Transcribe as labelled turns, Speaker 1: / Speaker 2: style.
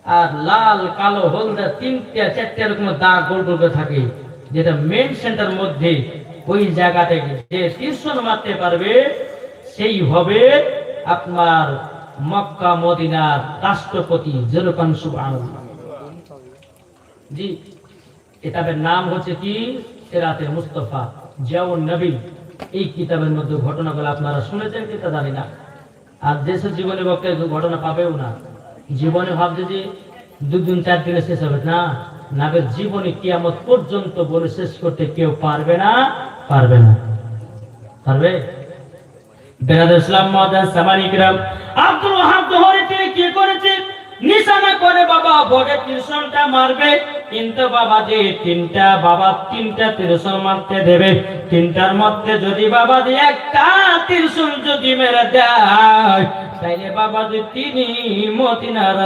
Speaker 1: আর লাল কালো হলদে তিনটা চারটা এরকম দাগ গোল গোল করে থাকে, যেটা মেন সেন্টার মধ্যে। ওই জায়গা থেকে যে তীর্ষণ মারতে পারবে সেই হবে আপনার মক্কা মদিনার রাষ্ট্রপতি। যেরকম সুবহানাল্লাহ। জি, কিতাবের নাম হচ্ছে কি? সিরাতে মুস্তাফা জিয়াউন নবী। এই কিতাবের মধ্যে ঘটনাগুলো আপনারা শুনেছেন কি তা জানি না। আর দেশের জীবনে বক্তা ঘটনা পাবেও না। জীবনে ভাবছে যে 2 দিন 4 দিনে শেষ হবে না, নাবের জীবনে কিয়ামত পর্যন্ত বলে শেষ করতে কেউ পারবে না। পারবে না? পারবে? বেরাদুল ইসলাম মুআদ্দাস সামানিকরাম, আব্দুল ওয়াহাব জোহরি তিনি কি করেছে? নিশানা করে বাবা ভোগে ত্রিশূলটা মারবে, কিন্তু বাবা যে তিনটা ত্রিশূল মারতে দেবে, তিনটার মধ্যে যদি বাবা যে একটা ত্রিশূল যদি মেরে দেয়, তাইলে বাবা যে তিনি মদিনার